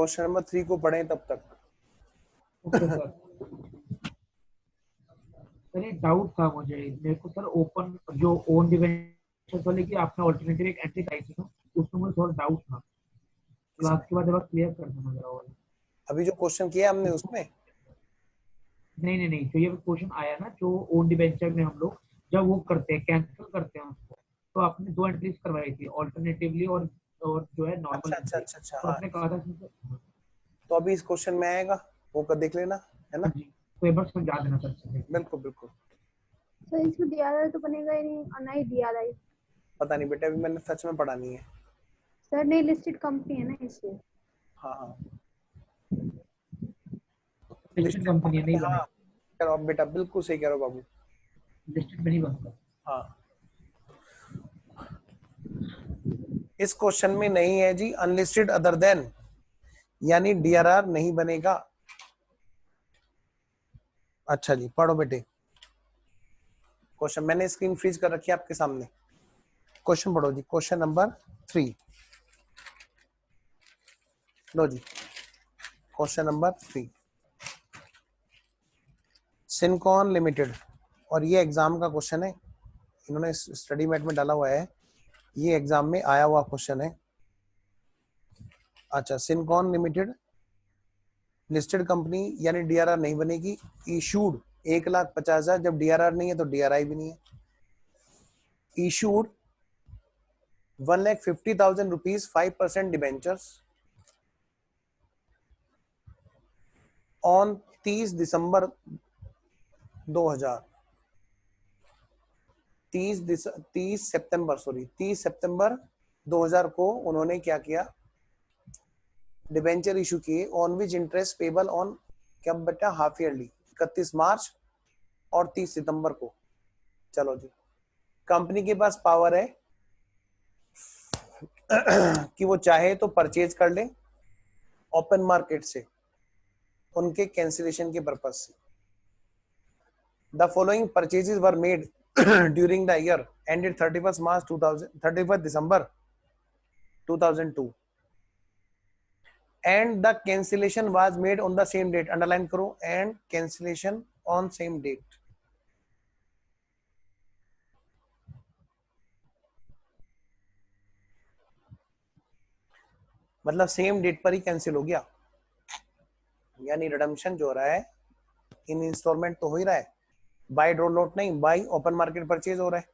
Question number 3 को पढ़ें तब तक। Okay sir. सर एक डाउट था मुझे, मेरे को सर ओपन जो ओन डिवेंचर वाले की आपने ऑल्टरनेटिव एक एंट्री कराई थी ना, उसमें मुझे थोड़ा डाउट था। क्लास के बाद जब क्लियर कर देना जरा वाला। अभी जो क्वेश्चन किया हमने उसमें नहीं, जो ये क्वेश्चन आया ना, जो ओन डिवेंचर में हम लोग जब वो करते हैं, कैंसिल करते हैं उसको, तो आपने दो एंट्रीज करवाई थी, ऑल्टरनेटिवली और जो है नॉर्मल एंट्री। अच्छा तो हाँ। आपने कहा था इसमें। तो अभी इस क्वेश्चन में आएगा, वो कर देख लेना, है ना। हाँ जी, तो एक बार समझा देना सर से। बिल्कुल बिल्कुल। सर इसमें डीआरआई तो बनेगा ही नहीं, और ना ही डीआरआई। पता नहीं बेटा, अभी मैंने सच में पढ़ा नहीं है। सर नहीं लिस्टेड कंपनी है ना इसलिए। हाँ हाँ लिस्टेड कंपनी है, नहीं हाँ, बनेगा। कह रहा हूँ बेटा, बिल्कुल सही कह रहे हो बाबू। लिस्टेड में नहीं बनता। हाँ, इस क्वेश्चन में नहीं है जी अनलिस्टेड अदर देन, यानी डीआरआर नहीं बनेगा। अच्छा जी, पढ़ो बेटे क्वेश्चन, मैंने स्क्रीन फ्रीज कर रखी है आपके सामने। क्वेश्चन पढ़ो जी, क्वेश्चन नंबर 3। लो जी, क्वेश्चन नंबर 3, सिनकॉन लिमिटेड, और ये एग्जाम का क्वेश्चन है, इन्होंने स्टडी मैट में डाला हुआ है, ये एग्जाम में आया हुआ क्वेश्चन है। अच्छा, सिनकॉन लिमिटेड लिस्टेड कंपनी यानी डीआरआर नहीं बनेगी। इशूड 1,50,000, जब डीआरआर नहीं है तो डीआरआई भी नहीं है। इशूड 1,50,000 रुपीज 5% डिबेंचर्स ऑन 30 दिसंबर 2000, 30 सितंबर 2000 को उन्होंने क्या किया, डिबेंचर इशू किए, on which interest payable on, क्या बेटा, हाफ ईयरली, 31 मार्च और 30 सितंबर को। चलो जी, कंपनी के पास पावर है कि वो चाहे तो परचेज कर ले ओपन मार्केट से उनके कैंसिलेशन के पर्पज से। The following purchases were made during the year ended 31 December 2002 and the cancellation was made on the same date, underline करो, and cancellation on same date। मतलब सेम डेट पर ही cancel हो गया, यानी रिडम्पशन जो हो रहा है इन इंस्टॉलमेंट तो हो ही रहा है, बाय ड्रॉ लॉट नहीं, बाय ओपन मार्केट परचेज हो रहा है।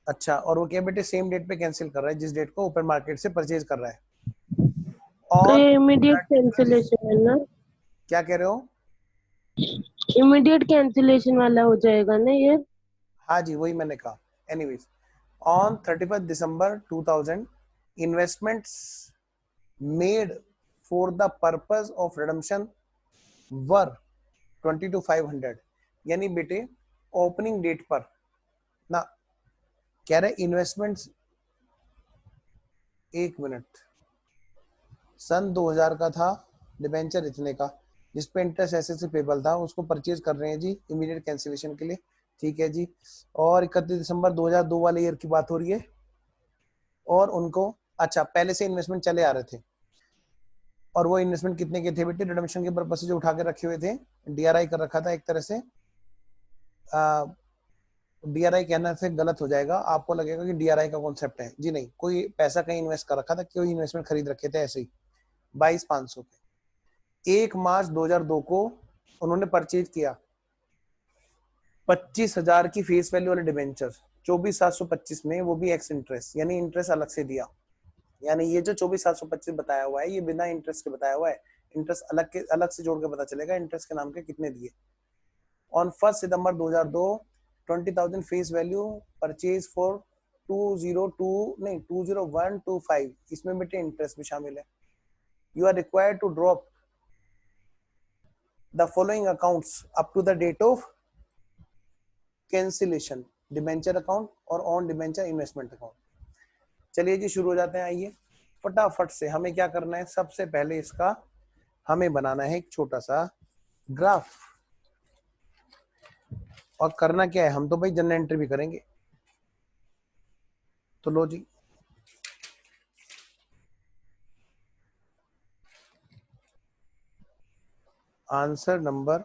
अच्छा, और वो क्या बेटे, सेम डेट पे कैंसिल कर रहा है जिस डेट को ओपन मार्केट से परचेज कर रहा है। तो और इमीडिएट कैंसिलेशन है ना, क्या कह रहे हो, इमीडिएट कैंसिलेशन वाला हो जाएगा ना ये। हाँ जी, वही मैंने कहा। Anyways, on 31 December 2000 investments made for the purpose of redemption were 22,500, यानी बेटे ओपनिंग डेट पर ना, कह रहे इन्वेस्टमेंट्स, एक मिनट, सन 2000 का था डिबेंचर इतने का, जिसपे इंटरेस्ट ऐसे पेबल था, उसको परचेज कर रहे हैं जी इमीडिएट कैंसिलेशन के लिए, ठीक है जी। और 31 दिसंबर 2002 वाले ईयर की बात हो रही है, और उनको अच्छा पहले से इन्वेस्टमेंट चले आ रहे थे, और वो इन्वेस्टमेंट कितने के थे बेटे, रिडम्पशन के पर्पस से जो उठा के रखे हुए थे, डीआरआई कर रखा था एक तरह से। डीआरआई कहने से गलत हो जाएगा, आपको लगेगा कि डीआरआई का कॉन्सेप्ट है, जी नहीं, कोई पैसा कहीं इन्वेस्ट कर रखा था, कोई इन्वेस्टमेंट खरीद रखे थे ऐसे ही 22,500 के। 1 मार्च 2002 को उन्होंने परचेज किया 25,000 की फेस वैल्यू वाले डिबेंचर 24,725 में, वो भी एक्स इंटरेस्ट, यानी इंटरेस्ट अलग से दिया, यानी ये जो 24,725 बताया हुआ है ये बिना इंटरेस्ट के बताया हुआ है, इंटरेस्ट अलग से जोड़ के पता चलेगा इंटरेस्ट के नाम के कितने दिए। ऑन 1 सितंबर 2002 20,000 फेस वैल्यू परचेज फॉर 20125, इसमें बेटे इंटरेस्ट भी शामिल है। You are required to drop the following accounts up to the date of cancellation, debenture account और ऑन डिबेंचर इन्वेस्टमेंट अकाउंट। चलिए जी शुरू हो जाते हैं, आइए फटाफट से। हमें क्या करना है, सबसे पहले इसका हमें बनाना है एक छोटा सा ग्राफ, और करना क्या है, हम तो भाई जनरल एंट्री भी करेंगे। तो लो जी, आंसर नंबर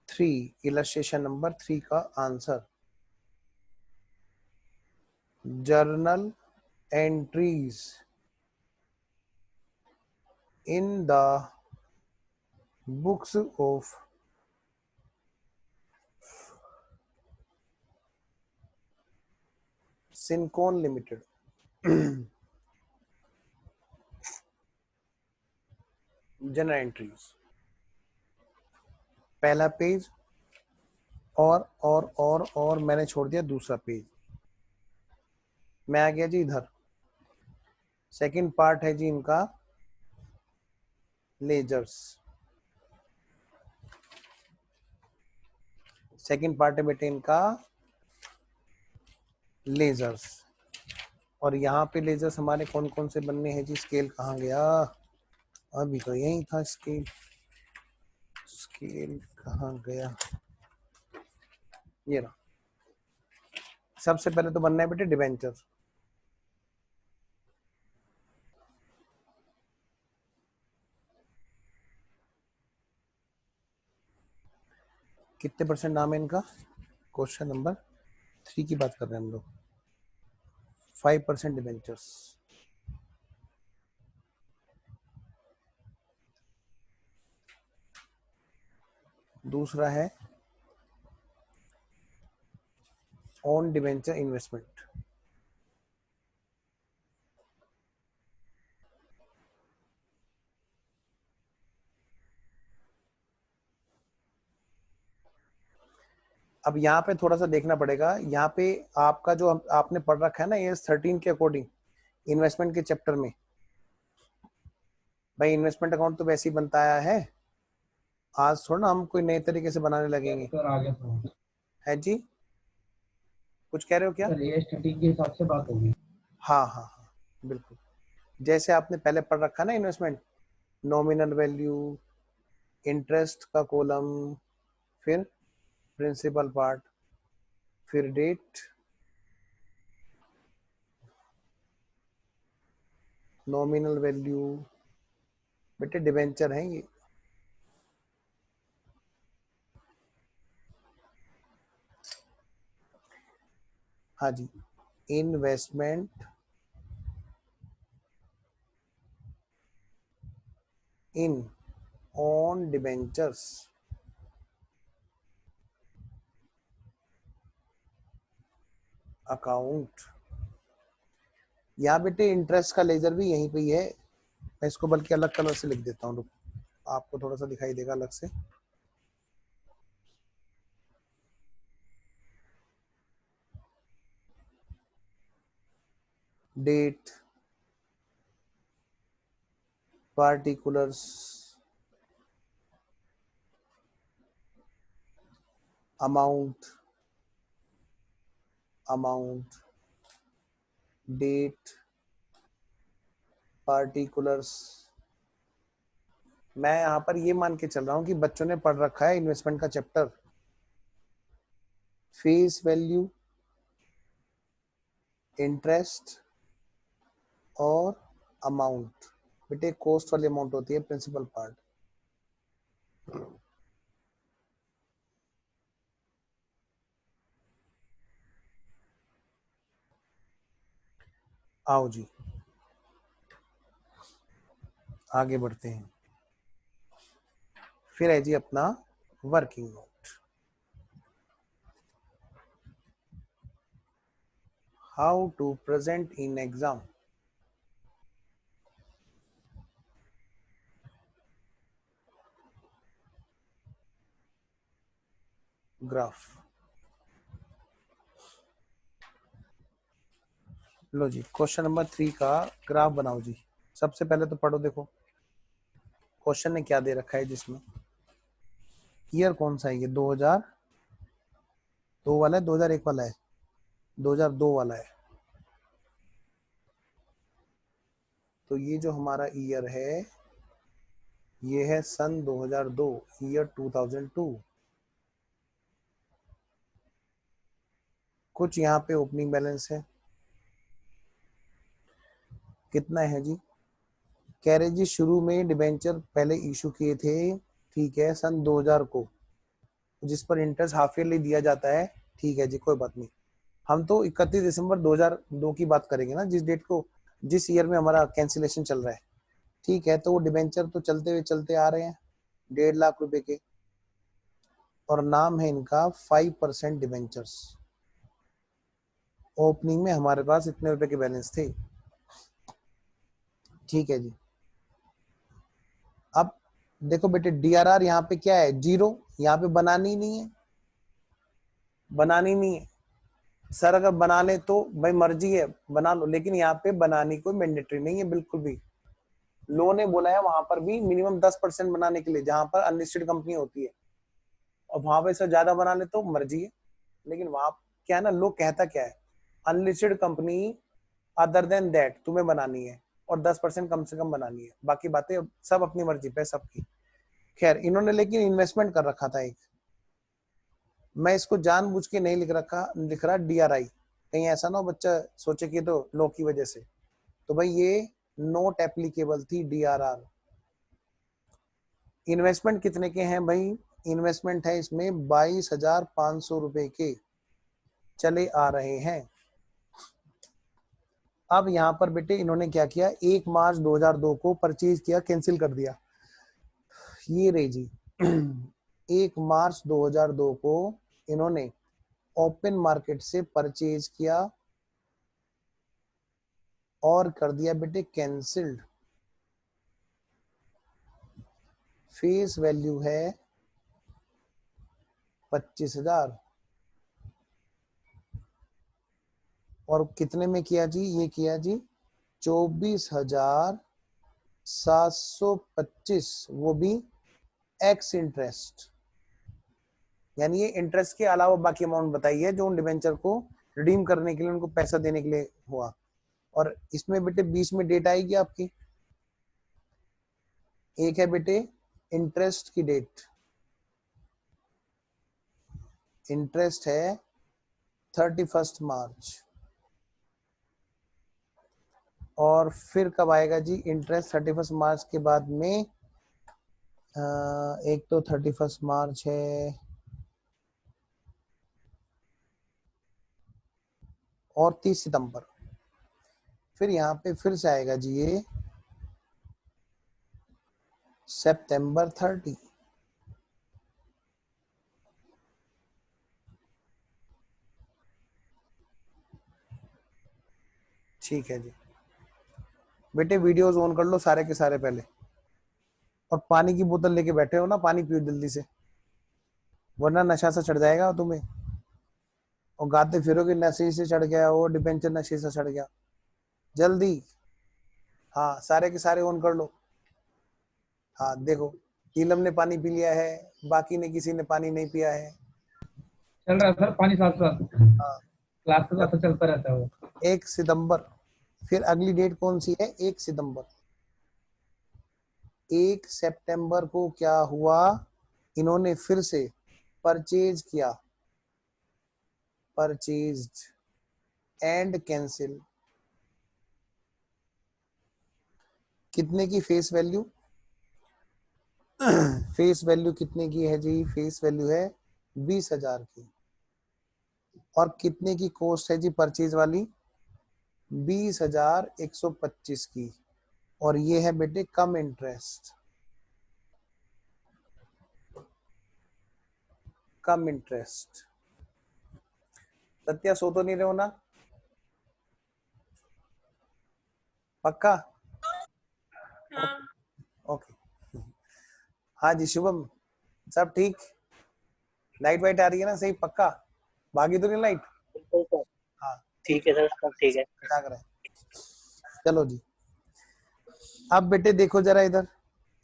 3, इलस्ट्रेशन नंबर 3 का answer, journal entries in the books of Syncon limited. Journal entries, पहला पेज और मैंने छोड़ दिया दूसरा पेज। मैं आ गया जी इधर। सेकंड पार्ट है जी इनका लेजर्स। सेकंड पार्ट है बेटे इनका लेजर्स। और यहाँ पे लेजर्स हमारे कौन कौन से बनने हैं जी? स्केल कहाँ गया? अभी तो यही था स्केल। स्केल कहाँ गया? ये रहा। सबसे पहले तो बनना है बेटे डिबेंचर। कितने परसेंट नाम है इनका? क्वेश्चन नंबर 3 की बात कर रहे हैं हम लोग। 5% डिबेंचर्स। दूसरा है ऑन डिबेंचर इन्वेस्टमेंट। अब यहाँ पे थोड़ा सा देखना पड़ेगा। यहाँ पे आपका जो आपने पढ़ रखा है ना AS 13 के अकॉर्डिंग इन्वेस्टमेंट के चैप्टर में, भाई इन्वेस्टमेंट अकाउंट तो वैसे ही बनता आया है। आज थोड़ा ना हम कोई नए तरीके से बनाने लगेंगे। सर आ गया समझ। है जी, कुछ कह रहे हो क्या? सर AS 13 के हिसाब से बात होगी। हाँ हाँ हाँ बिल्कुल। जैसे आपने पहले पढ़ रखा ना इन्वेस्टमेंट, नॉमिनल वैल्यू, इंटरेस्ट का कॉलम, फिर प्रिंसिपल पार्ट, फिर डेट, नॉमिनल वैल्यू। बेटे डिबेंचर है ये। हाँ जी, investment in own debentures account. यहाँ बेटे इंटरेस्ट का लेजर भी यहीं पे ही है। मैं इसको बल्कि अलग कलर से लिख देता हूँ, आपको थोड़ा सा दिखाई देगा अलग से। Date, particulars, amount, amount, date, particulars. मैं यहाँ पर ये मान के चल रहा हूँ कि बच्चों ने पढ़ रखा है इन्वेस्टमेंट का चैप्टर। फेस वैल्यू, इंटरेस्ट और अमाउंट। बेटे कॉस्ट वाली अमाउंट होती है प्रिंसिपल पार्ट। आओ जी आगे बढ़ते हैं। फिर है जी अपना working note. How to present in exam. Graph. लो जी क्वेश्चन नंबर 3 का ग्राफ बनाओ जी। सबसे पहले तो पढ़ो, देखो क्वेश्चन ने क्या दे रखा है जिसमें ईयर कौन सा है? ये 2002 वाला है, 2001 वाला है, 2002 वाला है। तो ये जो हमारा ईयर है ये है सन 2002, ईयर 2002। कुछ यहाँ पे ओपनिंग बैलेंस है, कितना है जी? कह रहे जी शुरू में डिबेंचर पहले इशू किए थे, ठीक है, सन 2000 को, जिस पर इंटरेस्ट हाफ ईयरली दिया जाता है, ठीक है जी, कोई बात नहीं। हम तो 31 दिसंबर 2002 की बात करेंगे ना, जिस डेट को, जिस ईयर में हमारा कैंसिलेशन चल रहा है, ठीक है। तो वो डिबेंचर तो चलते हुए चलते आ रहे हैं 1.5 लाख रुपए के, और नाम है इनका 5% डिबेंचर्स। ओपनिंग में हमारे पास इतने रुपए के बैलेंस थे, ठीक है जी। अब देखो बेटे डीआरआर यहाँ पे क्या है, 0, यहाँ पे बनानी नहीं है, बनानी नहीं है सर। अगर बना ले तो भाई मर्जी है, बना लो, लेकिन यहाँ पे बनानी कोई मैंडेटरी नहीं है बिल्कुल भी। लो ने बोला है वहां पर भी मिनिमम 10% बनाने के लिए, जहां पर अनलिस्टेड कंपनी होती है, और वहां पे से ज्यादा बना ले तो मर्जी है। लेकिन वहां क्या है ना, लो कहता क्या है, unlisted company other than that तुम्हें बनानी है, और 10% कम से कम बनानी है, बाकी बातें सब अपनी मर्जी पे सबकी। खैर इन्होंने लेकिन इन्वेस्टमेंट कर रखा था एक, मैं इसको जानबूझ के नहीं लिख रहा डीआरआई, कहीं ऐसा ना हो बच्चा सोचे कि तो लो की वजह से। तो भाई ये नोट एप्लीकेबल थी डीआरआर। इन्वेस्टमेंट कितने के हैं भाई, इन्वेस्टमेंट है इसमें 22,500 रुपए के चले आ रहे हैं। अब यहाँ पर बेटे इन्होंने क्या किया, 1 मार्च 2002 को परचेज किया, कैंसिल कर दिया, ये रे जी 1 मार्च 2002 को इन्होंने ओपन मार्केट से परचेज किया और कर दिया बेटे कैंसिल्ड। फेस वैल्यू है 25,000, और कितने में किया जी, ये किया जी 24,725, वो भी एक्स इंटरेस्ट, यानी ये इंटरेस्ट के अलावा बाकी अमाउंट बताइए जो उन डिबेंचर को रिडीम करने के लिए उनको पैसा देने के लिए हुआ। और इसमें बेटे बीच में डेट आएगी आपकी, एक है बेटे इंटरेस्ट की डेट, इंटरेस्ट है 31 मार्च, और फिर कब आएगा जी इंटरेस्ट 31 मार्च के बाद में, एक तो 31 मार्च है, और 30 सितंबर, फिर यहाँ पे फिर से आएगा जी ये सितंबर 30, ठीक है जी। बेटे वीडियोस ऑन कर लो सारे के सारे पहले, और पानी की बोतल लेके बैठे हो ना, पानी पियो जल्दी से, वरना नशा सा चढ़ जाएगा तुम्हें, और गाते फिरोगे नशे से चढ़ गया, वो डिबेंचर नशे से चढ़ गया, जल्दी। हाँ सारे के सारे ऑन कर लो। हाँ देखो नीलम ने पानी पी लिया है, बाकी ने किसी ने पानी नहीं पिया है। चल रहा है सर पानी साथ साथ, हाँ क्लास के साथ चलता रहता है वो। 1 सितंबर, फिर अगली डेट कौन सी है, 1 सितंबर। 1 सितंबर को क्या हुआ, इन्होंने फिर से परचेज किया, परचेज्ड एंड कैंसिल। कितने की फेस वैल्यू, फेस वैल्यू कितने की है जी, फेस वैल्यू है 20,000 की, और कितने की कॉस्ट है जी परचेज वाली, 20,125 की, और ये है बेटे कम इंटरेस्ट, कम इंटरेस्ट। सत्या सो तो नहीं रहे हो ना, पक्का? ओके हाँ जी शुभम, सब ठीक, लाइट वाइट आ रही है ना सही, पक्का भागी तो नहीं लाइट? बिल्कुल सर, हाँ ठीक है सर, सब ठीक है। जाग रहे हैं। चलो जी अब बेटे देखो जरा इधर,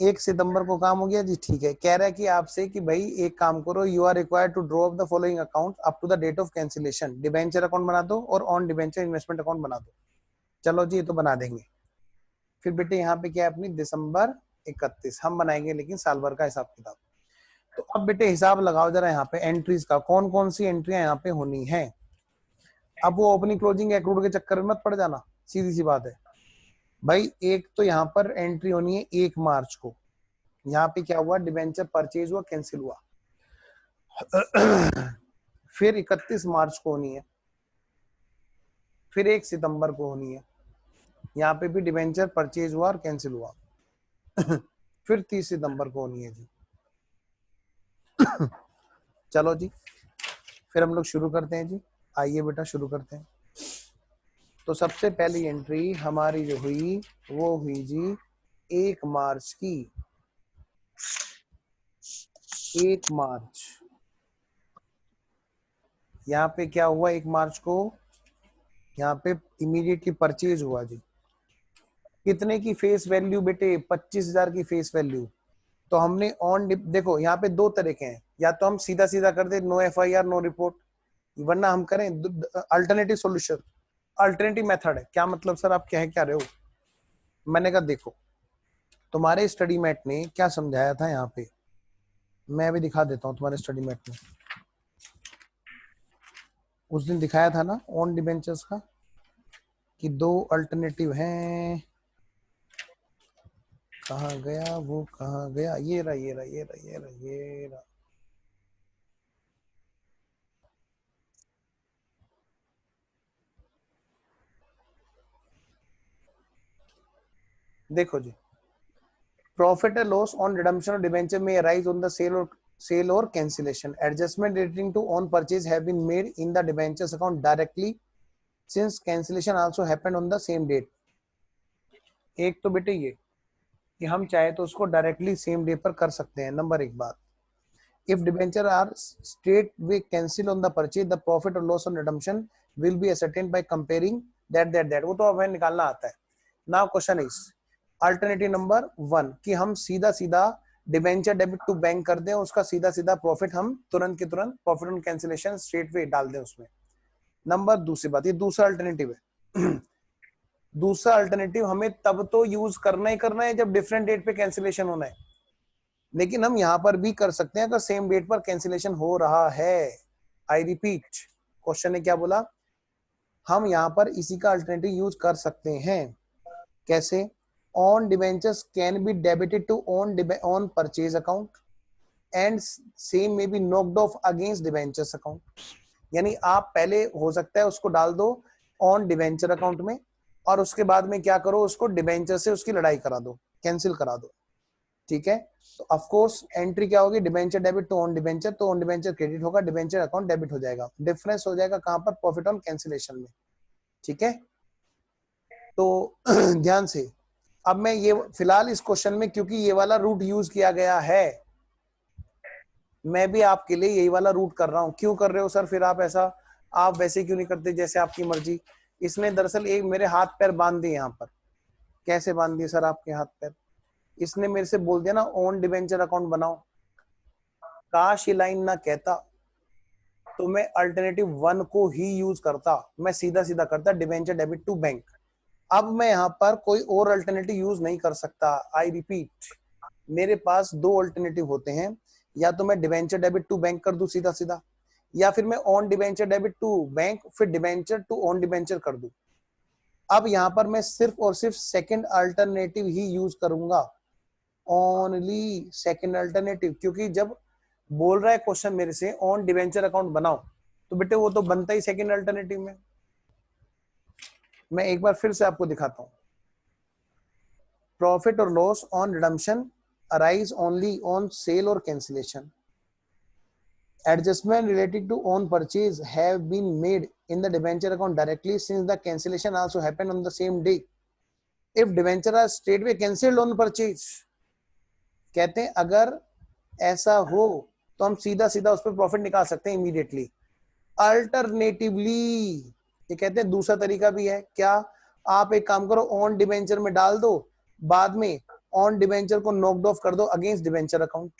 1 सितंबर को काम हो गया जी, ठीक है। कह रहा है कि आपसे कि भाई एक काम करो, you are required to draw the following account up to the date of cancellation, debenture account बना दो और ऑन डिबेंचर इन्वेस्टमेंट अकाउंट बना दो। चलो जी ये तो बना देंगे। फिर बेटे यहाँ पे क्या है अपनी दिसंबर 31 हम बनाएंगे, लेकिन साल भर का हिसाब किताब। तो अब बेटे हिसाब लगाओ जरा यहाँ पे एंट्रीज का, कौन कौन सी एंट्रियां यहाँ पे होनी है। अब वो ओपनिंग क्लोजिंग एक्रूड के चक्कर में मत पड़ जाना, सीधी सी बात है। भाई एक तो यहाँ पर एंट्री होनी है 1 मार्च को, यहाँ पे क्या हुआ, डिबेंचर परचेज हुआ, कैंसिल हुआ। फिर 31 मार्च को होनी है, फिर 1 सितंबर को होनी है, यहाँ पे भी डिबेंचर परचेज हुआ और कैंसिल हुआ। फिर 30 सितंबर को होनी है जी। चलो जी, फिर हम लोग शुरू करते हैं जी। आइए बेटा शुरू करते हैं। तो सबसे पहली एंट्री हमारी जो हुई वो हुई जी 1 मार्च की। 1 मार्च, यहाँ पे क्या हुआ 1 मार्च को, यहाँ पे इमीडिएटली परचेज हुआ जी। कितने की फेस वैल्यू बेटे, 25,000 की फेस वैल्यू। तो हमने ऑन, देखो यहाँ पे 2 तरीके हैं, या तो हम सीधा सीधा कर दे नो FIR नो रिपोर्ट, वरना हम करें अल्टरनेटिव सॉल्यूशन, अल्टरनेटिव मेथड है। क्या मतलब सर आप क्या रहे हो? मैंने कहा देखो तुम्हारे स्टडी मैट ने क्या समझाया था, यहाँ पे मैं भी दिखा देता हूँ तुम्हारे स्टडी मैट में। उस दिन दिखाया था ना ऑन डिबेंचर्स का कि 2 अल्टरनेटिव हैं। कहाँ गया वो, कहाँ गया, ये रहा ये रहा ये रहा ये रहा ये रहा। देखो जी, प्रॉफिट और loss on redemption of debenture में अराइज ऑन द सेल और cancellation. Adjustment relating to own purchase have been made in the debentures account directly since cancellation also happened on the same date. एक तो बेटे ये कि हम चाहे तो उसको डायरेक्टली सेम डे पर कर सकते हैं, नंबर 1 बात। If debenture are straightway cancelled on the purchase, the profit or loss on redemption will be ascertained by comparing that वो तो हमें निकालना आता है। Now question is alternative number 1 कि हम सीधा सीधा डिबेंचर डेबिट टू बैंक कर दें, उसका सीधा सीधा प्रॉफिट हम तुरंत के तुरंत profit on cancellation straight way डाल दें उसमें। नंबर दूसरी बात, ये दूसरा अल्टरनेटिव है। दूसरा अल्टरनेटिव हमें तब तो यूज करना ही करना है जब डिफरेंट डेट पे कैंसिलेशन होना है, लेकिन हम यहां पर भी कर सकते हैं अगर सेम डेट पर कैंसिलेशन हो रहा है। आई रिपीट, क्वेश्चन ने क्या बोला, हम यहां पर इसी का अल्टरनेटिव यूज कर सकते हैं। कैसे? Own debentures can be debited to own purchase account and same may be knocked off against debentures account. यानी आप पहले हो सकता है उसको डाल दो ऑन डिबेंचर अकाउंट में, और उसके बाद में क्या करो, उसको डिबेंचर से उसकी लड़ाई करा दो, कैंसिल करा दो। ठीक है, तो ऑफ कोर्स एंट्री क्या होगी, debenture debit to own debenture, तो ऑन डिबेंचर क्रेडिट होगा, डिबेंचर अकाउंट डेबिट हो जाएगा। डिफरेंस हो जाएगा कहां पर, प्रॉफिट ऑन कैंसिलेशन में। ठीक है, तो ध्यान से अब मैं ये फिलहाल इस क्वेश्चन में क्योंकि ये वाला रूट यूज किया गया है, मैं भी आपके लिए यही वाला रूट कर रहा हूं। क्यों कर रहे हो सर फिर आप ऐसा, आप वैसे क्यों नहीं करते जैसे आपकी मर्जी? इसने दरअसल एक मेरे हाथ पैर बांध दिए यहाँ पर। कैसे बांध दिए सर आपके हाथ पैर? इसने मेरे से बोल दिया ना ऑन डिबेंचर अकाउंट बनाओ, काश ये लाइन ना कहता तो मैं अल्टरनेटिव 1 को ही यूज करता, मैं सीधा सीधा करता डिबेंचर डेबिट टू बैंक। अब मैं यहाँ पर कोई और अल्टरनेटिव यूज नहीं कर सकता। आई रिपीट, मेरे पास 2 अल्टरनेटिव होते हैं, या तो मैं डिबेंचर डेबिट टू बैंक कर दूं सीधा सीधा, या फिर मैं own debenture debit to bank फिर डिबेंचर टू ऑन डिबेंचर कर दूं। अब यहाँ पर मैं सिर्फ और सिर्फ सेकंड अल्टरनेटिव ही यूज करूंगा, ओनली सेकंड अल्टरनेटिव, क्योंकि जब बोल रहा है क्वेश्चन मेरे से ऑन डिबेंचर अकाउंट बनाओ, तो बेटे वो तो बनता ही सेकंड अल्टरनेटिव में। मैं एक बार फिर से आपको दिखाता हूं। प्रॉफिट और loss on redemption arise only on sale और cancellation. Adjustment related to on purchase have been made in the debenture account directly since the cancellation also happened on the same day. If debenture are straightway cancelled on purchase, कहते हैं अगर ऐसा हो तो हम सीधा सीधा उस पर प्रॉफिट निकाल सकते हैं इमीडिएटली। अल्टरनेटिवली ये कहते हैं दूसरा तरीका भी है, क्या? आप एक काम करो, ऑन डिबेंचर में डाल दो, बाद में ऑन डिबेंचर को नॉक्ड ऑफ कर दो अगेंस्ट डिबेंचर अकाउंट।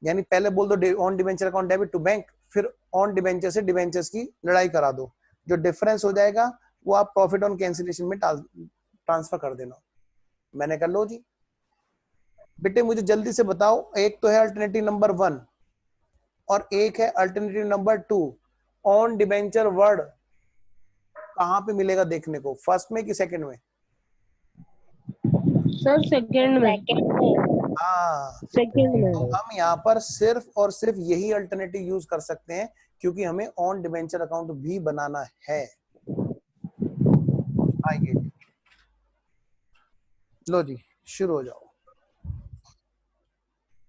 यानी पहले बोल दो own debenture account debit to bank, फिर ऑन डिबेंचर से डिबेंचर्स की लड़ाई करा दो। जो डिफरेंस हो जाएगा वो आप प्रॉफिट ऑन कैंसिलेशन में ट्रांसफर कर देना। मैंने कर लो जी। बेटे मुझे जल्दी से बताओ, एक तो है अल्टरनेटिव नंबर 1 और एक है alternative number 2। On debenture word कहां पे मिलेगा देखने को, फर्स्ट में कि सेकंड में? सर सेकंड में, सेकंड में। हाँ, सेकंड में। तो हम यहाँ पर सिर्फ और सिर्फ यही अल्टरनेटिव यूज कर सकते हैं क्योंकि हमें ऑन डिबेंचर अकाउंट भी बनाना है। आइए जी, लो जी शुरू हो जाओ।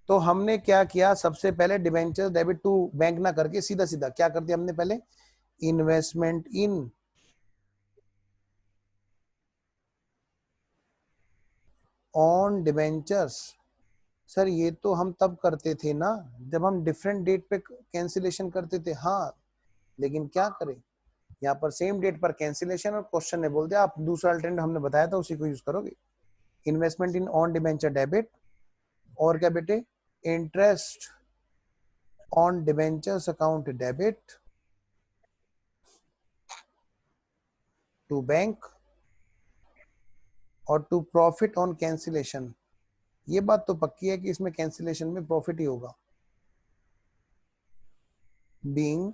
तो हमने क्या किया, सबसे पहले डिबेंचर डेबिट टू बैंक ना करके सीधा सीधा क्या कर दिया हमने, पहले investment in own debentures. Sir ये तो हम तब करते थे ना जब हम डिफरेंट डेट पे कैंसिलेशन करते थे। हाँ, लेकिन क्या करें, यहाँ पर सेम डेट पर कैंसिलेशन और क्वेश्चन ने बोल दिया आप दूसरा अल्टरनेटिव हमने बताया था उसी को यूज करोगे। Investment in own debenture debit, और क्या बेटे, interest on debentures account debit to bank और टू प्रॉफिट ऑन कैंसिलेशन। ये बात तो पक्की है कि इसमें कैंसिलेशन में प्रॉफिट ही होगा। बीइंग,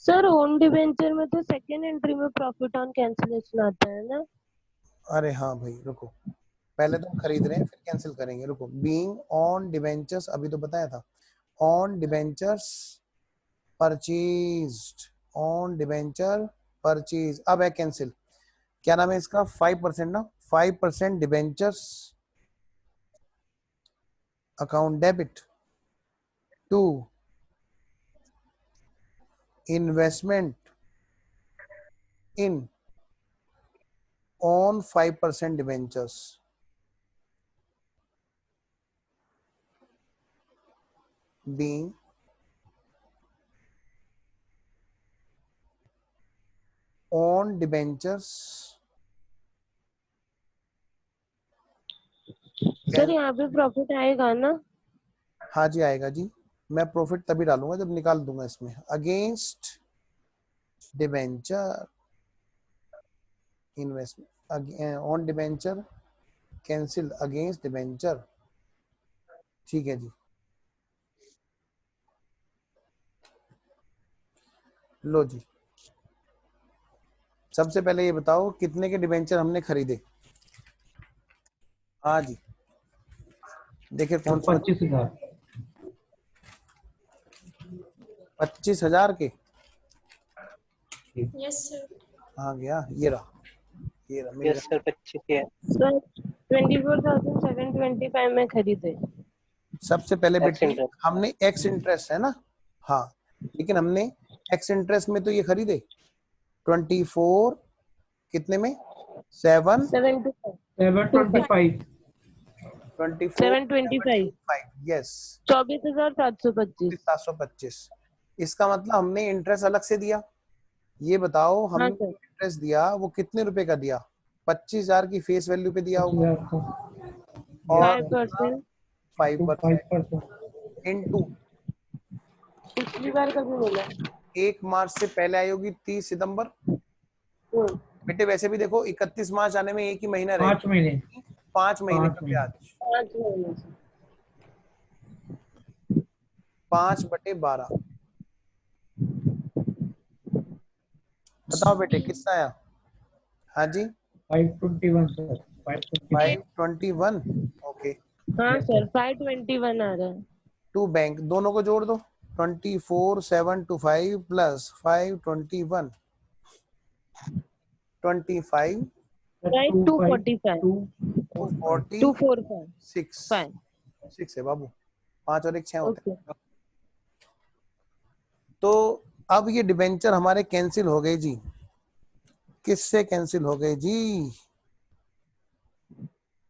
सर ओन डिबेंचर में तो सेकंड एंट्री में प्रॉफिट ऑन कैंसिलेशन आता है ना। अरे हाँ भाई रुको, पहले तो हम खरीद रहे हैं फिर कैंसिल करेंगे, रुको। बीइंग ऑन डिबेंचर्स, अभी तो बताया था, on debentures purchased, on debenture purchase, अब है कैंसिल। क्या नाम है इसका, 5% ना, 5% debentures account debit to investment in own 5% debentures. Being own debentures, sir यहाँ पे प्रॉफिट आएगा ना। हाँ जी आएगा जी, मैं प्रॉफिट तभी डालूंगा जब निकाल दूंगा इसमें। Against debenture investment on debenture cancel against debenture, ठीक है जी। लो जी, सबसे पहले ये बताओ कितने के डिबेंचर हमने खरीदे। हाँ जी, देखिए कौन सा, 25,000। 25,000 के। Yes sir. हाँ गया, ये रहा मेरे। यस सर 25 है। सर 24,725 में खरीदे। सबसे पहले X बेटे interest। हमने एक्स इंटरेस्ट है ना, हाँ, लेकिन हमने एक्स इंटरेस्ट में तो ये खरीदे 24 कितने में, 7 725। 725। यस, 24,725। 725। इसका मतलब हमने इंटरेस्ट अलग से दिया। ये बताओ हाँ हमने सर। इंटरेस्ट दिया वो कितने रुपए का दिया, 25,000 की फेस वैल्यू पे दिया होगा, 25,000 का और 5%। 5% 5%। इनटू पिछली बार कभी मिला। 1 मार्च से पहले आई होगी 30 सितंबर। बेटे वैसे भी देखो 31 मार्च आने में एक ही महीना 5 रहेगा, महीने 5 महीने 5 का महीने। ब्याज, 5 महीने से। 5/12। बताओ बेटे कितना आया। हाँ जी 521 सर, 521। 521। ओके, हाँ सर 521 आ रहा है। टू बैंक दोनों को जोड़ दो, 24,725 प्लस 521, 25 राइट 245 245। 246 6 है बाबू, 5 और 1 6 होते हैं। ओके। तो अब ये डिबेंचर हमारे कैंसिल हो गए जी। किससे कैंसिल हो गए जी,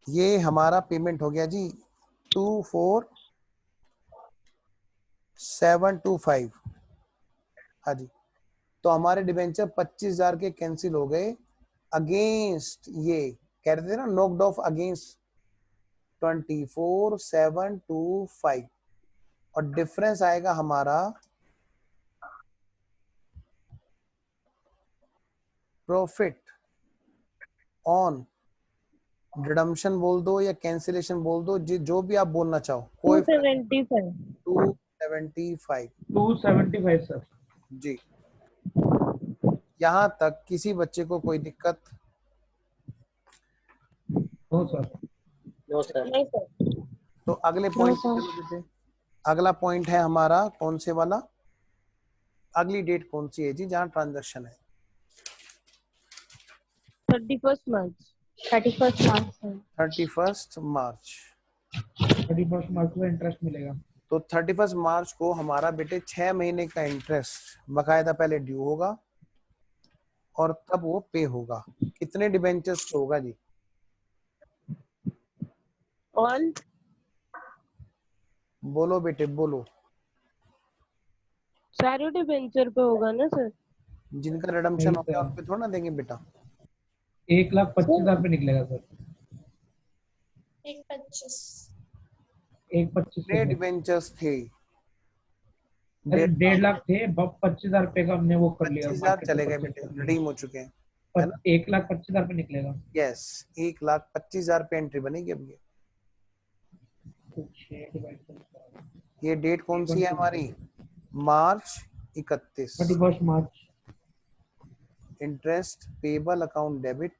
ये हमारा पेमेंट हो गया जी 24,725। हाँ जी, तो हमारे डिबेंचर 25,000 के कैंसिल हो गए अगेंस्ट, ये कह रहे थे ना नोक्ड ऑफ अगेंस्ट 24,725, और डिफरेंस आएगा हमारा प्रॉफिट ऑन रिडम्पशन बोल दो या कैंसिलेशन बोल दो, जो भी आप बोलना चाहो, कोई 275। 275 275 सर। जी। यहाँ तक किसी बच्चे को कोई दिक्कत नो सर। No sir. नहीं सर। तो अगले पॉइंट पे sir. चलो बेटे। अगला पॉइंट है हमारा कौन से वाला, अगली डेट कौन सी है जी जहाँ ट्रांजैक्शन है? 31st March. 31st मार्च है। 31 मार्च। 31 मार्च को इंटरेस्ट मिलेगा। तो 31 मार्च को हमारा बेटे 6 महीने का इंटरेस्ट बकायदा पहले ड्यू होगा और तब वो पे होगा। कितने डिबेंचर्स पे होगा जी? All बोलो बेटे बोलो। सारे डिबेंचर पे होगा ना सर? जिनका रिडम्पशन नहीं हो गया सर, उन पे थोड़ा ना देंगे बेटा। 1,25,000 पे निकलेगा सर। 1,25,000। 1,25,000 कितने से डिबेंचर्स थे? सर 1.5 लाख थे, 25,000 रुपए का हमने वो कर लिया 25,000 मार्केट में चले गए परचेज बेटे, कर लिया। रिडीम हो चुके हैं, है पर ना? 1,25,000 पे निकलेगा। यस, 1,25,000 पे एंट्री बनेगी अब ये। कुछ 6 डिवाइड कर ये डेट कौन सी है हमारी? मार्च 31। 31 मार्च। Interest payable account debit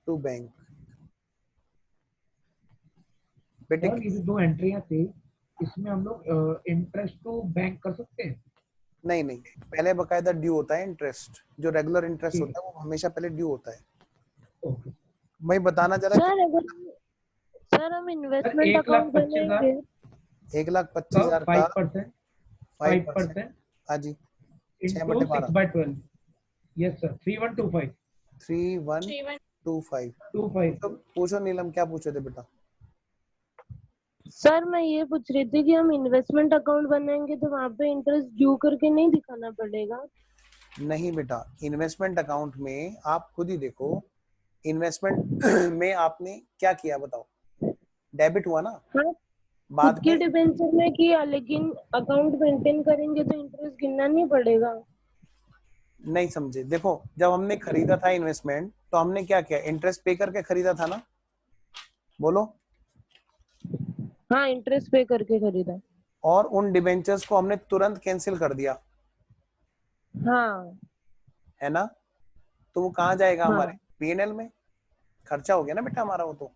to bank. बेटे सर ये जो 2 एंट्रियां थी, इसमें हम लोग इंटरेस्ट टू बैंक कर सकते हैं? नहीं नहीं, पहले बकायदा ड्यू होता है इंटरेस्ट। जो रेगुलर इंटरेस्ट ठीक होता है वो हमेशा पहले ड्यू होता है। है, ओके। मैं बताना जरा कि सर अगर सर हम सर इन्वेस्टमेंट अकाउंट 1,25,000 बनाएंगे 1,25,000 का 5%, 5%। 5% हाँ जी, 6 इंटू बटे 6 12, बाय 12। Yes sir, 3125 3125। 25। तो पूछो नीलम, क्या पूछे थे बेटा? सर मैं ये पूछ रही थी कि हम इन्वेस्टमेंट अकाउंट बनाएंगे तो वहाँ पे इंटरेस्ट ड्यू करके नहीं दिखाना पड़ेगा? नहीं बेटा, इन्वेस्टमेंट अकाउंट में आप खुद ही देखो। इन्वेस्टमेंट में आपने क्या किया बताओ? डेबिट हुआ ना हाँ, खुद बाद की में? डिबेंचर में किया, लेकिन अकाउंट मेंटेन करेंगे तो इंटरेस्ट गिनना नहीं पड़ेगा? नहीं समझे। देखो, जब हमने खरीदा था इन्वेस्टमेंट तो हमने क्या किया? इंटरेस्ट पे करके खरीदा था ना? बोलो। हाँ, इंटरेस्ट पे करके खरीदा। और उन डिबेंचर्स को हमने तुरंत कैंसिल कर दिया, हाँ है ना? तो वो कहाँ जाएगा? हाँ। हमारे पीएनएल में खर्चा हो गया ना बेटा हमारा वो तो।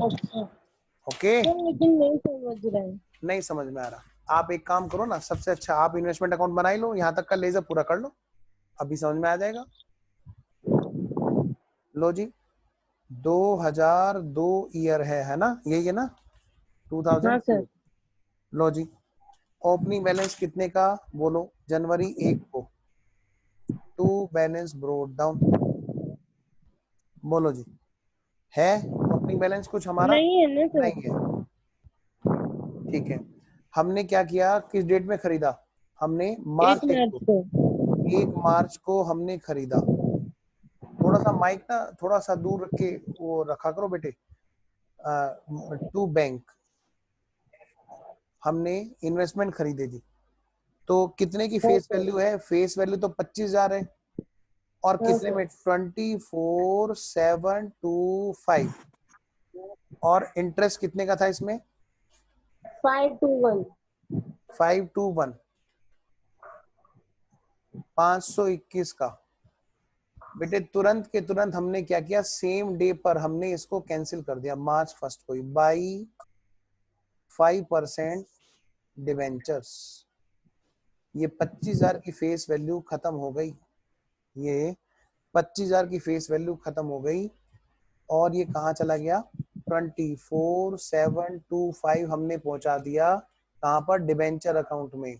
अच्छा ओके, सर, लेकिन नहीं समझ रहे हैं। नहीं समझ में आ रहा। आप एक काम करो ना, सबसे अच्छा आप इन्वेस्टमेंट अकाउंट बना ही लो, यहाँ तक का लेजर पूरा कर लो, अभी समझ में आ जाएगा। लो जी, 2002 ईयर है ना? यही है ना? हाँ 2002। सर। लो जी, ओपनिंग बैलेंस कितने का? बोलो। जनवरी 1 को टू बैलेंस ब्रोड डाउन। बोलो जी, है ओपनिंग बैलेंस कुछ हमारा? नहीं है ना सर? नहीं है, ठीक है। हमने क्या किया? किस डेट में खरीदा? हमने मार्च 1 1 मार्च को। को। 1 मार्च को हमने खरीदा। थोड़ा सा माइक ना थोड़ा सा दूर रख के वो रखा करो बेटे। टू बैंक हमने इन्वेस्टमेंट खरीदे थी। तो कितने की हाँ फेस सर। वैल्यू है? फेस वैल्यू तो 25,000 है। और हाँ कितने सर। में? 24,725। और इंटरेस्ट कितने का था इसमें? 521। 521, 521 का। बेटे तुरंत के तुरंत हमने क्या किया? सेम डे पर हमने इसको कैंसिल कर दिया, मार्च 1 को ही, बाई 5% डिवेंचर्स। ये 25,000 की फेस वैल्यू खत्म हो गई। ये 25,000 की फेस वैल्यू खत्म हो गई और ये कहाँ चला गया? 24,725 हमने पहुंचा दिया कहाँ पर? डिबेंचर अकाउंट में।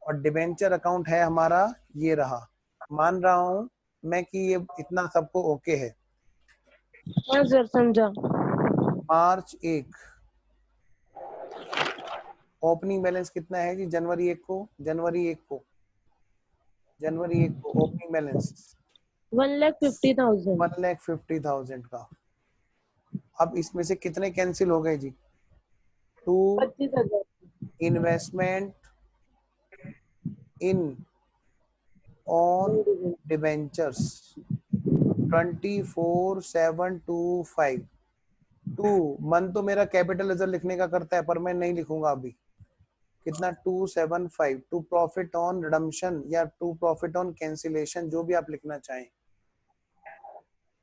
और डिबेंचर अकाउंट है हमारा ये रहा। मान रहा हूं मैं कि ये इतना सबको ओके है। हाँ सर, समझा। मार्च 1 ओपनिंग बैलेंस कितना है जी? जनवरी 1 को, जनवरी 1 को, जनवरी 1 को ओपनिंग बैलेंस 1,50,000। 1,50,000 का। अब इसमें से कितने कैंसिल हो गए जी? To 25,000। Investment in own debentures 24,725। To मन तो मेरा कैपिटल लेजर लिखने का करता है पर मैं नहीं लिखूंगा अभी। कितना 275 टू प्रॉफिट ऑन रिडम्पशन या टू प्रॉफिट ऑन कैंसिलेशन, जो भी आप लिखना चाहें।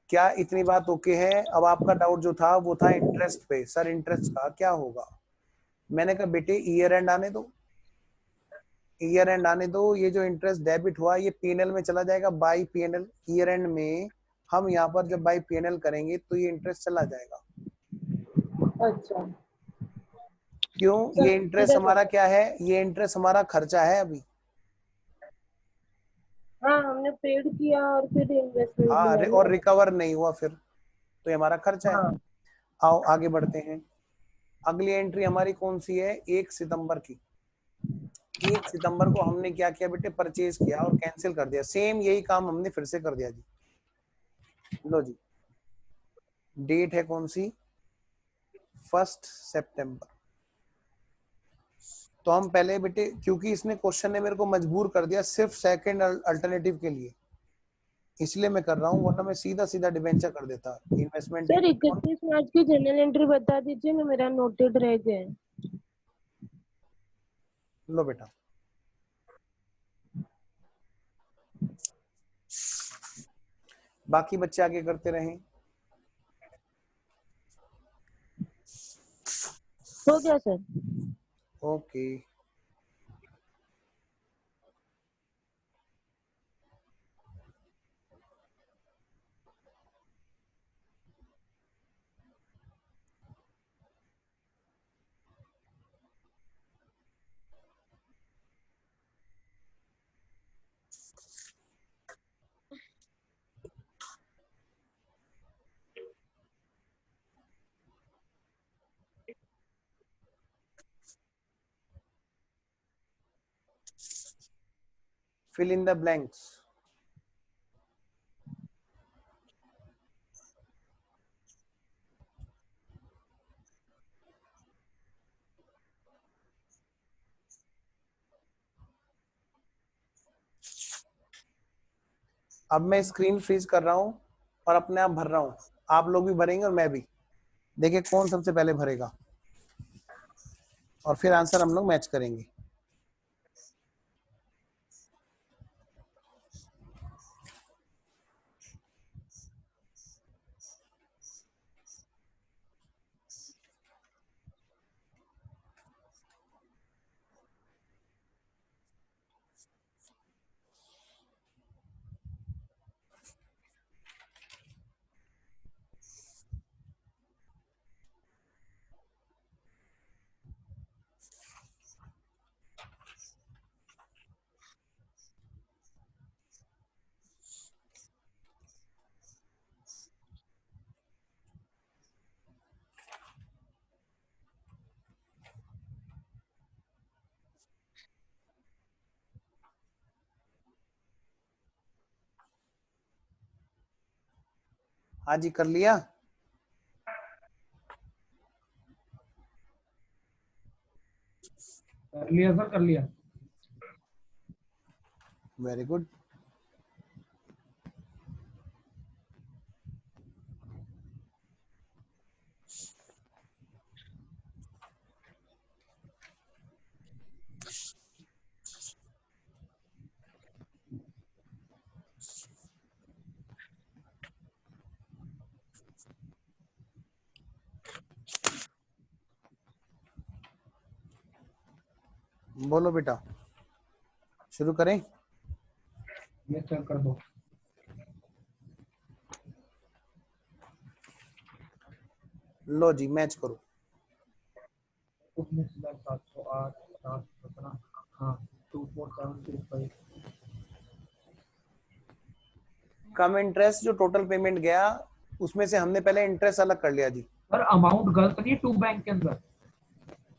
क्या इतनी बात ओके है? अब आपका डाउट जो था वो था इंटरेस्ट पे, सर इंटरेस्ट का क्या होगा। मैंने कहा बेटे ईयर एंड आने दो, ईयर एंड आने दो, ये जो इंटरेस्ट डेबिट हुआ ये पीएनएल में चला जाएगा बाय पीएनएल। ईयर एंड में हम यहाँ पर जब बाय पीएनएल करेंगे तो ये इंटरेस्ट चला जाएगा। अच्छा क्यों? ये इंटरेस्ट सर, हमारा क्या है? ये इंटरेस्ट हमारा खर्चा है अभी। हाँ हमने पेड किया और फिर इन्वेस्टमेंट हाँ लिया और ना। रिकवर नहीं हुआ फिर, तो ये हमारा खर्चा है। हाँ आओ आगे बढ़ते हैं। अगली एंट्री हमारी कौन सी है? 1 सितंबर की। 1 सितंबर को हमने क्या किया बेटे? परचेज किया और कैंसिल कर दिया। सेम यही काम हमने फिर से कर दिया जी। लो जी, डेट है कौन सी? 1 सितंबर। तो हम पहले बेटे, क्योंकि इसने क्वेश्चन ने मेरे को मजबूर कर दिया सिर्फ सेकंड अल्टरनेटिव के लिए, इसलिए मैं कर रहा हूँ, वरना मैं सीधा सीधा डिबेंचर कर देता। इन्वेस्टमेंट सर 31 मार्च की जनरल एंट्री बता दीजिए ना, मेरा नोटेड रह गया है। लो बेटा, बाकी बच्चे आगे करते रहें। हो गया sir. Okay, fill in the blanks। अब मैं स्क्रीन फ्रीज कर रहा हूं और अपने आप भर रहा हूं। आप लोग भी भरेंगे और मैं भी। देखिए कौन सबसे पहले भरेगा और फिर आंसर हम लोग मैच करेंगे। हाँ जी, कर लिया। कर लिया सर, कर लिया। Very good. बोलो बेटा, शुरू करें? ये सर कर दो। लो जी, मैच करो। 708 50 हाँ 24735। कम इंटरेस्ट जो टोटल पेमेंट गया उसमें से हमने पहले इंटरेस्ट अलग कर लिया जी। सर अमाउंट गलत नहीं है टू बैंक के अंदर।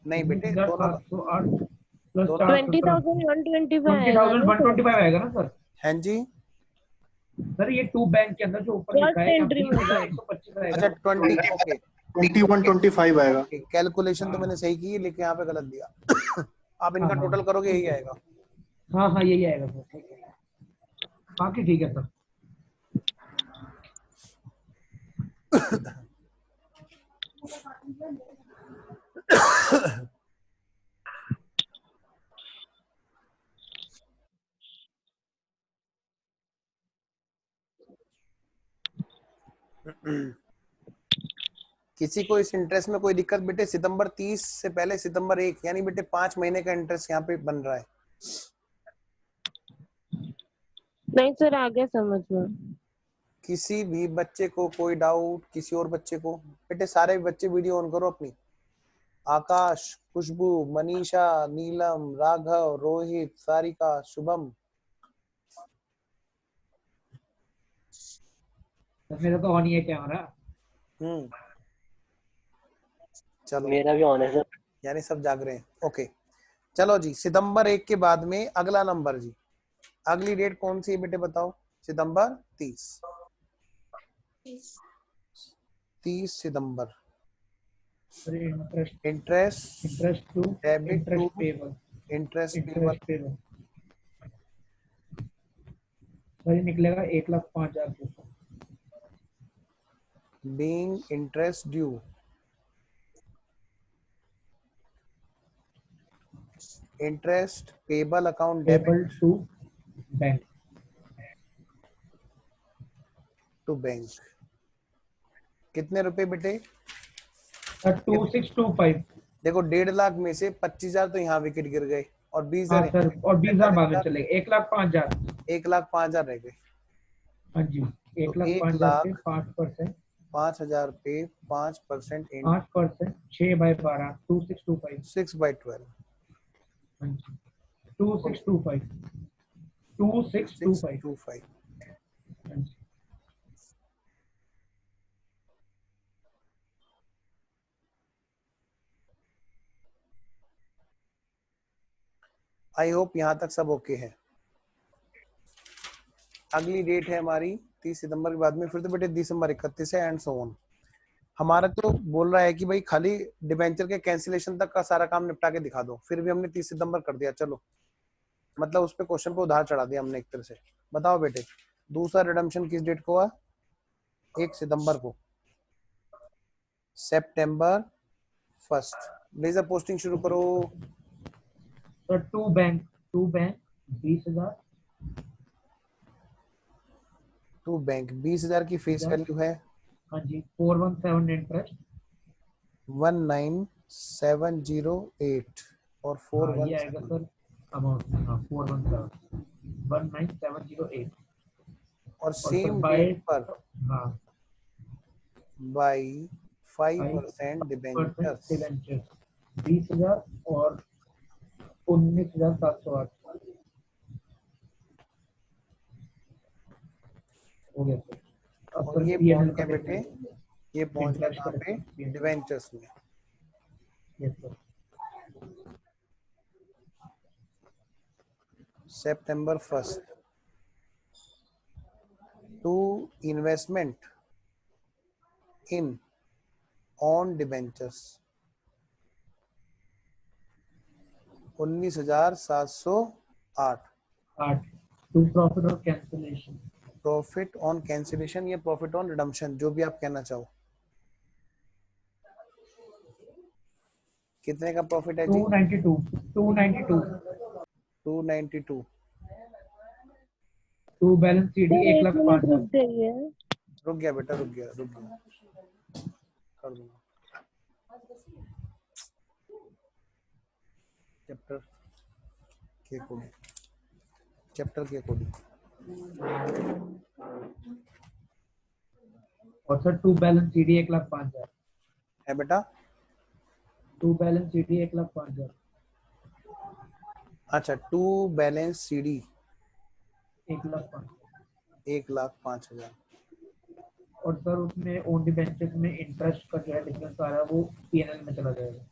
नहीं बेटे, दोनों 708 प्लस दोनों 20,125 आएगा ना सर? 20,125 आएगा ना सर? हैं जी। सर ये टू बैंक के अंदर जो ऊपर लिखा फर्स्ट है एंट्री में सर। 20,125 आएगा अच्छा ना? 20, ओके 2125 आएगा। कैलकुलेशन तो मैंने सही की है लेकिन यहाँ पे गलत दिया। आप इनका हाँ, टोटल करोगे यही आएगा। हाँ हाँ यही आएगा सर, ठीक है। बाकी ठीक है सर। किसी को इस इंटरेस्ट में कोई दिक्कत बेटे? सितंबर 30 से पहले सितंबर 1 यानी बेटे 5 महीने का इंटरेस्ट यहाँ पे बन रहा है। नहीं सर, आ गया समझ में। किसी भी बच्चे को कोई डाउट, किसी और बच्चे को? बेटे सारे बच्चे वीडियो ऑन करो अपनी। आकाश, खुशबू, मनीषा, नीलम, राघव, रोहित, सारिका, शुभम। मेरा तो ऑन ही है कैमरा। चलो, मेरा भी ऑन है सर। यानी सब जाग रहे हैं। ओके, चलो जी, सितंबर 1 के बाद में अगला नंबर जी, अगली डेट कौन सी है बेटे बताओ? सितंबर 30 सितंबर। Interest to debit to interest payable. Interest interest payable सही निकलेगा 1,05,000। Being interest due, interest payable account payable debit to bank. To bank. कितने रुपए बेटे? 2625। देखो 1.5 लाख में से 25,000 तो यहाँ विकेट गिर गए और 20,000 हाँ सर, और 20,000 बाद में चले गए। 1,05,000। 1,05,000 रह गए। हाँ जी, तो 1,05,000 पे 5%। 5,000 पे 5% 5%, 6/12, 2625। 6/12 हाँ जी, 2625। 2625। 625। हाँ जी। आई होप यहाँ तक सब ओके है। अगली डेट है हमारी 30 सितंबर के बाद में, फिर तो बेटे दिसंबर 31 है एंड सो ऑन। हमारा तो बोल रहा है कि भाई खाली डिबेंचर के कैंसिलेशन तक का सारा काम निपटा के दिखा दो, फिर भी हमने 30 सितंबर कर दिया। चलो, मतलब उस पे क्वेश्चन पे उधार चढ़ा दिया हमने एक तरह से। बताओ बेटे, दूसरा रिडम्पशन किस डेट को हुआ? 1 सितंबर को। सितंबर 1। लेजर पोस्टिंग शुरू करो। तो टू बैंक 20,000। टू बैंक 20,000 की फेस वैल्यू है। हाँ जी, 417 इंटरेस्ट। 19708 और हाँ, 417 ये आएगा सर अमाउंट। हाँ, 417 19708। और सर सेम बाय, डेट पर हाँ, बाई 5% 5% डिबेंचर्स। डिबेंचर 20,000 और 19,708 हो गया सर। अब और सर ये PNL पहुंच का गया बेटे, ये पहुंच गया इंटरेस्ट कहाँ पे? करेक्ट। डिबेंचर्स में। Yes sir. September 1 to investment in on debentures 19,708। 8 to profit और कैंसिलेशन। प्रॉफिट ऑन कैंसिलेशन या प्रॉफिट ऑन रिडम्पशन, जो भी आप कहना चाहो। कितने का प्रॉफिट है जी? 292। 292। To balance CD sir 1 minute 1,05,000। रुक जाइए। रुक गया बेटा, रुक गया कर दूंगा। चैप्टर के अकॉर्डिंग और सर टू बैलेंस CD 1,05,000। है बेटा। To balance CD 1,05,000। अच्छा, टू बैलेंस CD 1,05,000। 1,05,000। और सर उसमें ओन डिबेंचर्स में इंटरेस्ट का जो है डिफरेंस आ रहा है वो PNL में चला जाएगा।